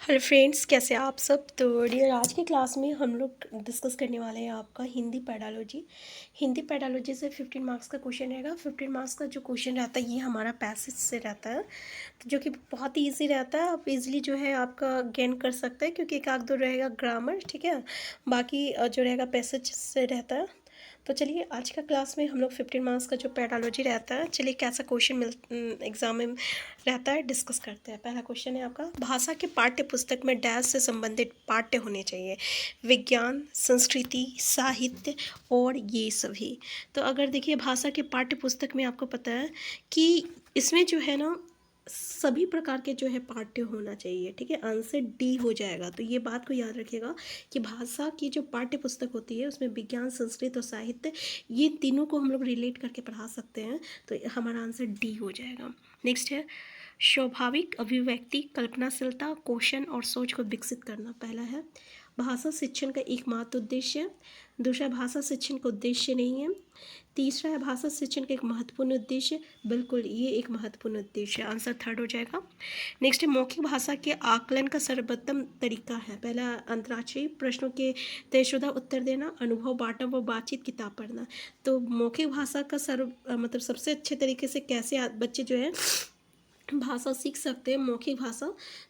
Hello friends, कैसे हैं आप सब। तो डियर, आज की क्लास में हम लोग डिस्कस करने वाले हैं आपका हिंदी पैडालॉजी। हिंदी पैडालॉजी से 15 मार्क्स का क्वेश्चन रहेगा। 15 मार्क्स का जो क्वेश्चन रहता है ये हमारा पैसेज से रहता है, तो जो कि बहुत ही ईजी रहता है। आप इजीली जो है आपका गेन कर सकते हैं, क्योंकि एक आध दो रहेगा ग्रामर, ठीक है। बाकी जो रहेगा पैसेज से रहता है। तो चलिए, आज का क्लास में हम लोग 15 मार्क्स का जो पैडालॉजी रहता है, चलिए कैसा क्वेश्चन एग्जाम में रहता है डिस्कस करते हैं। पहला क्वेश्चन है आपका, भाषा के पाठ्य पुस्तक में डैश से संबंधित पाठ्य होने चाहिए। विज्ञान, संस्कृति, साहित्य और ये सभी। तो अगर देखिए भाषा के पाठ्य पुस्तक में आपको पता है कि इसमें जो है ना सभी प्रकार के जो है पाठ्य होना चाहिए, ठीक है। आंसर डी हो जाएगा। तो ये बात को याद रखिएगा कि भाषा की जो पाठ्य पुस्तक होती है उसमें विज्ञान, संस्कृत और साहित्य, ये तीनों को हम लोग रिलेट करके पढ़ा सकते हैं। तो हमारा आंसर डी हो जाएगा। नेक्स्ट है, स्वाभाविक अभिव्यक्ति, कल्पनाशीलता, कौशल और सोच को विकसित करना। पहला है, भाषा शिक्षण का एकमात्र उद्देश्य है। दूसरा, भाषा शिक्षण का उद्देश्य नहीं है। तीसरा है, भाषा शिक्षण का एक महत्वपूर्ण उद्देश्य। बिल्कुल, ये एक महत्वपूर्ण उद्देश्य है। आंसर थर्ड हो जाएगा। नेक्स्ट है, मौखिक भाषा के आकलन का सर्वोत्तम तरीका है। पहला, अंतराक्षरी प्रश्नों के तयशुदा उत्तर देना, अनुभव बांटना व बातचीत, किताब पढ़ना। तो मौखिक भाषा का मतलब सबसे अच्छे तरीके से कैसे बच्चे जो है भाषा सीख सकते हैं, मौखिक भाषा।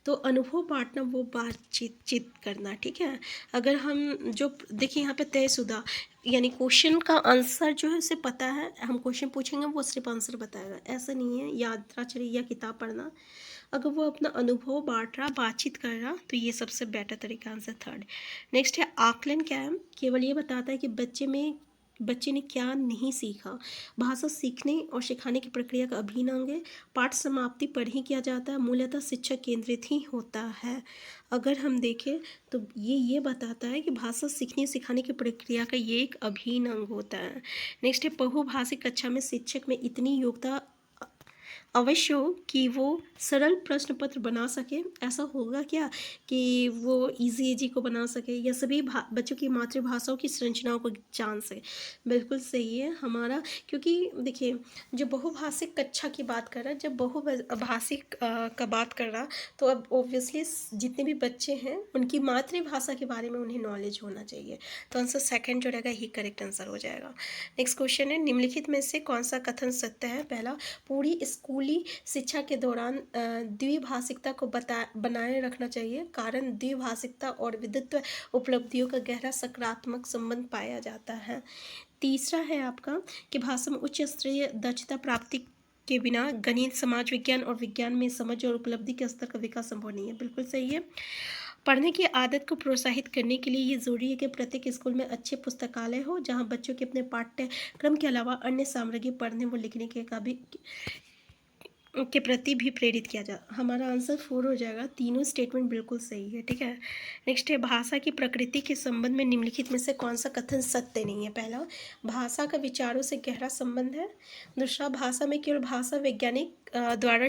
तो अनुभव बांटना वो बातचीत करना, ठीक है। अगर हम जो देखिए यहाँ पे तयशुदा यानी क्वेश्चन का आंसर जो है उसे पता है, हम क्वेश्चन पूछेंगे वो सिर्फ आंसर बताएगा, ऐसा नहीं है। यात्राचरी या किताब पढ़ना, अगर वो अपना अनुभव बांट रहा, बातचीत कर रहा, तो ये सबसे बेटर तरीका। Answer third. नेक्स्ट है, आकलन क्या है। केवल ये बताता है कि बच्चे ने क्या नहीं सीखा। भाषा सीखने और सिखाने की प्रक्रिया का अभिन्न अंग है। पाठ समाप्ति पर ही किया जाता है, मूलतः शिक्षा केंद्रित ही होता है। अगर हम देखें तो ये बताता है कि भाषा सीखने सिखाने की प्रक्रिया का ये एक अभिन्न अंग होता है। नेक्स्ट है, बहुभाषिक कक्षा में शिक्षक में इतनी योग्यता अवश्य हो कि वो सरल प्रश्न पत्र बना सके। ऐसा होगा क्या कि वो इजी को बना सके, या सभी बच्चों की मातृभाषाओं की संरचनाओं को जान सके। बिल्कुल सही है हमारा, क्योंकि देखिए जो बहुभाषिक कक्षा की बात कर रहा है, जब बहुभाषिक का बात कर रहा, तो अब ऑब्वियसली जितने भी बच्चे हैं उनकी मातृभाषा के बारे में उन्हें नॉलेज होना चाहिए। तो आंसर सेकंड जो रहेगा ही करेक्ट आंसर हो जाएगा। नेक्स्ट क्वेश्चन है, निम्नलिखित में से कौन सा कथन सत्य है। पहला, पूरी स्कूली शिक्षा के दौरान द्विभाषिकता को बनाए रखना चाहिए, कारण द्विभाषिकता और विद्वत उपलब्धियों का गहरा सकारात्मक संबंध पाया जाता है। तीसरा है आपका कि भाषा में उच्च स्तरीय दक्षता प्राप्ति के बिना गणित, समाज विज्ञान और विज्ञान में समझ और उपलब्धि के स्तर का विकास संभव नहीं है। बिल्कुल सही है। पढ़ने की आदत को प्रोत्साहित करने के लिए ये ज़रूरी है कि प्रत्येक स्कूल में अच्छे पुस्तकालय हो, जहाँ बच्चों के अपने पाठ्यक्रम के अलावा अन्य सामग्री पढ़ने व लिखने के प्रति भी प्रेरित किया जा। हमारा आंसर 4 हो जाएगा। तीनों स्टेटमेंट बिल्कुल सही है, ठीक है। नेक्स्ट है, भाषा की प्रकृति के संबंध में निम्नलिखित में से कौन सा कथन सत्य नहीं है। पहला, भाषा का विचारों से गहरा संबंध है। दूसरा, भाषा में केवल भाषा वैज्ञानिक द्वारा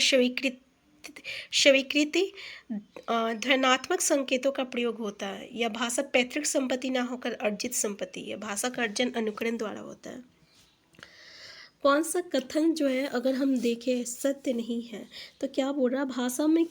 स्वीकृति ध्वन्यात्मक संकेतों का प्रयोग होता है, या भाषा पैतृक संपत्ति ना होकर अर्जित संपत्ति है। भाषा का अर्जन अनुकरण द्वारा होता है। कौन सा कथन जो है अगर हम देखें सत्य नहीं है, तो क्या बोल रहा, भाषा में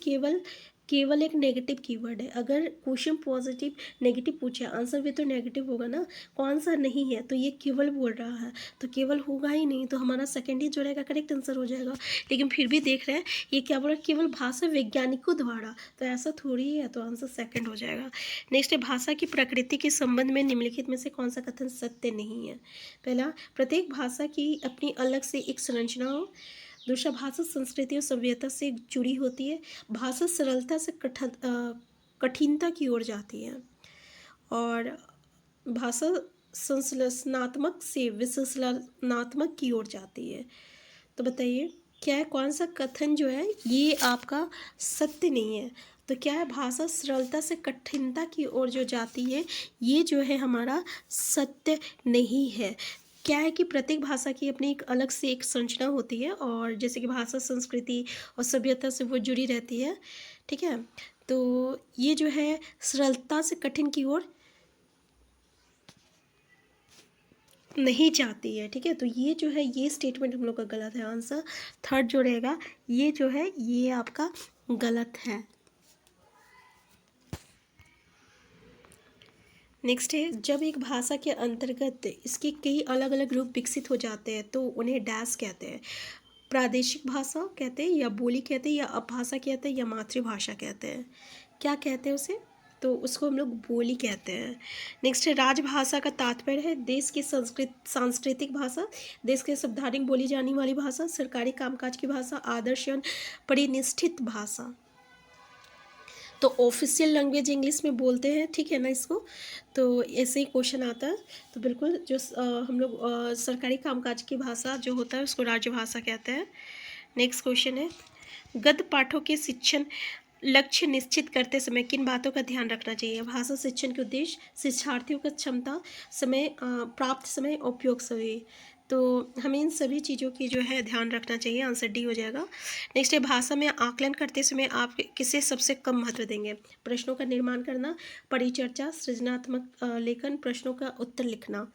केवल एक नेगेटिव कीवर्ड है। अगर क्वेश्चन पॉजिटिव नेगेटिव पूछे, आंसर भी तो नेगेटिव होगा ना। कौन सा नहीं है, तो ये केवल बोल रहा है, तो केवल होगा ही नहीं, तो हमारा सेकंड ही जो रहेगा करेक्ट आंसर हो जाएगा। लेकिन फिर भी देख रहे हैं ये क्या बोल रहा है, केवल भाषा वैज्ञानिकों द्वारा, तो ऐसा थोड़ी है, तो आंसर सेकंड हो जाएगा। नेक्स्ट है, भाषा की प्रकृति के संबंध में निम्नलिखित में से कौन सा कथन सत्य नहीं है। पहला, प्रत्येक भाषा की अपनी अलग से एक संरचना हो। दूसरा, भाषा संस्कृति और सभ्यता से जुड़ी होती है। भाषा सरलता से कठिनता की ओर जाती है, और भाषा संश्लेषणात्मक से विश्लेषणात्मक की ओर जाती है। तो बताइए क्या है, कौन सा कथन जो है ये आपका सत्य नहीं है। तो क्या है, भाषा सरलता से कठिनता की ओर जो जाती है, ये जो है हमारा सत्य नहीं है। क्या है कि प्रत्येक भाषा की अपनी एक अलग से एक संरचना होती है, और जैसे कि भाषा संस्कृति और सभ्यता से वो जुड़ी रहती है, ठीक है। तो ये जो है सरलता से कठिन की ओर नहीं जाती है, ठीक है। तो ये जो है ये स्टेटमेंट हम लोग का गलत है। आंसर थर्ड जो रहेगा ये जो है ये आपका गलत है। नेक्स्ट है, जब एक भाषा के अंतर्गत इसके कई अलग अलग रूप विकसित हो जाते हैं तो उन्हें डैश कहते हैं। प्रादेशिक भाषा कहते हैं, या बोली कहते हैं, या अपभाषा कहते हैं, या मातृभाषा कहते हैं। क्या कहते हैं उसे? तो उसको हम लोग बोली कहते हैं। नेक्स्ट है, राजभाषा का तात्पर्य है देश की सांस्कृतिक भाषा, देश के संवैधानिक बोली जाने वाली भाषा, सरकारी कामकाज की भाषा, आदर्श या परिनिष्ठित भाषा। तो ऑफिशियल लैंग्वेज इंग्लिश में बोलते हैं, ठीक है ना इसको। तो ऐसे ही क्वेश्चन आता है। तो बिल्कुल जो हम लोग सरकारी कामकाज की भाषा जो होता है उसको राजभाषा कहते हैं। नेक्स्ट क्वेश्चन है, गद्य पाठों के शिक्षण लक्ष्य निश्चित करते समय किन बातों का ध्यान रखना चाहिए? भाषा शिक्षण के उद्देश्य, शिक्षार्थियों का क्षमता, समय, प्राप्त समय, उपयोग समय। तो हमें इन सभी चीज़ों की जो है ध्यान रखना चाहिए। आंसर डी हो जाएगा। नेक्स्ट है, भाषा में आकलन करते समय आप किसे सबसे कम महत्व देंगे? प्रश्नों का निर्माण करना, परिचर्चा, सृजनात्मक लेखन, प्रश्नों का उत्तर लिखना।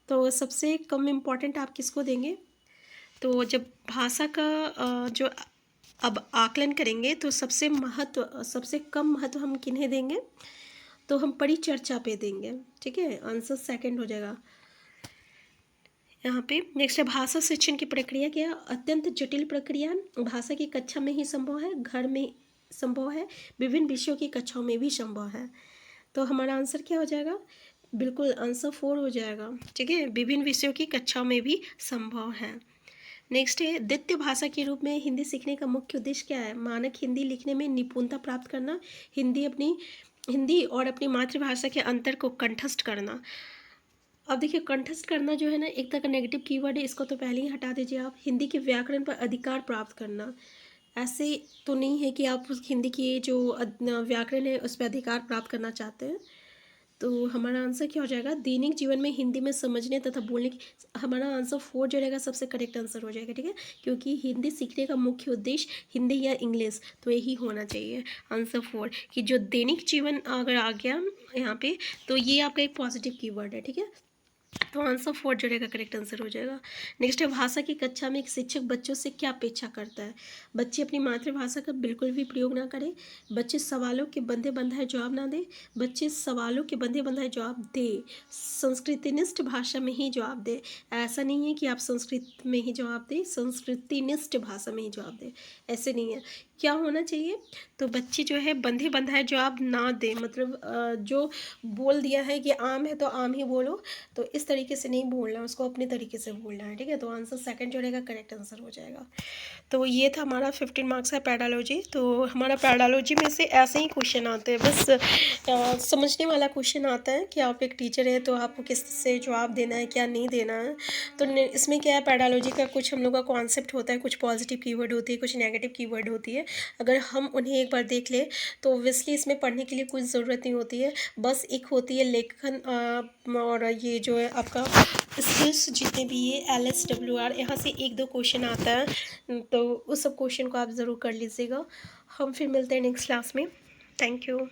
तो सबसे कम इम्पॉर्टेंट आप किसको देंगे? तो जब भाषा का जो अब आकलन करेंगे तो सबसे कम महत्व हम किन्हें देंगे? तो हम परिचर्चा पे देंगे, ठीक है। आंसर सेकंड हो जाएगा यहाँ पे। नेक्स्ट है, भाषा शिक्षण की प्रक्रिया क्या? अत्यंत जटिल प्रक्रिया, भाषा की कक्षा में ही संभव है, घर में संभव है, विभिन्न विषयों की कक्षाओं में भी संभव है। तो हमारा आंसर क्या हो जाएगा? बिल्कुल आंसर 4 हो जाएगा, ठीक है। विभिन्न विषयों की कक्षाओं में भी संभव है। नेक्स्ट है, द्वितीय भाषा के रूप में हिंदी सीखने का मुख्य उद्देश्य क्या है? मानक हिंदी लिखने में निपुणता प्राप्त करना, हिंदी और अपनी मातृभाषा के अंतर को कंठस्थ करना। अब देखिए, कंठस्थ करना जो है ना एक तरह का नेगेटिव कीवर्ड है, इसको तो पहले ही हटा दीजिए आप। हिंदी के व्याकरण पर अधिकार प्राप्त करना, ऐसे तो नहीं है कि आप उस हिंदी की जो व्याकरण है उस पर अधिकार प्राप्त करना चाहते हैं। तो हमारा आंसर क्या हो जाएगा? दैनिक जीवन में हिंदी में समझने तथा बोलने की। हमारा आंसर 4 जो रहेगा सबसे करेक्ट आंसर हो जाएगा, ठीक है। क्योंकि हिंदी सीखने का मुख्य उद्देश्य हिंदी या इंग्लिश, तो यही होना चाहिए आंसर 4। कि जो दैनिक जीवन अगर आ गया यहाँ पे तो ये आपका एक पॉजिटिव कीवर्ड है, ठीक है। तो आंसर 4 जो रहेगा करेक्ट आंसर हो जाएगा। नेक्स्ट है, भाषा की कक्षा में एक शिक्षक बच्चों से क्या अपेक्षा करता है? बच्चे अपनी मातृभाषा का बिल्कुल भी प्रयोग ना करें, बच्चे सवालों के बंधे बंधाए जवाब ना दें, बच्चे सवालों के बंधे बंधाए जवाब दें, संस्कृतिनिष्ठ भाषा में ही जवाब दें। ऐसा नहीं है कि आप संस्कृत में ही जवाब दें, संस्कृतिनिष्ठ भाषा में ही जवाब दें, ऐसे नहीं है। क्या होना चाहिए? तो बच्चे जो है बंधे बंधाए जवाब ना दें, मतलब जो बोल दिया है कि आम है तो आम ही बोलो, तो इस तरीके से नहीं बोलना, उसको अपने तरीके से बोलना है, ठीक है। तो आंसर सेकंड जो रहेगा करेक्ट आंसर हो जाएगा। तो ये था हमारा 15 मार्क्स का पैडालॉजी। तो हमारा पैडालॉजी में से ऐसे ही क्वेश्चन आते हैं, बस समझने वाला क्वेश्चन आता है कि आप एक टीचर है तो आपको किस से जवाब देना है, क्या नहीं देना है। तो इसमें क्या है, पैडालॉजी का कुछ हम लोग का कॉन्सेप्ट होता है, कुछ पॉजिटिव कीवर्ड होती है, कुछ नेगेटिव कीवर्ड होती है। अगर हम उन्हें एक बार देख लें तो ऑब्वियसली इसमें पढ़ने के लिए कुछ ज़रूरत नहीं होती है, बस एक होती है लेखन और ये जो है आपका स्किल्स जितने भी ये LSWR, यहाँ से 1-2 क्वेश्चन आता है, तो उस सब क्वेश्चन को आप ज़रूर कर लीजिएगा। हम फिर मिलते हैं नेक्स्ट क्लास में। Thank you.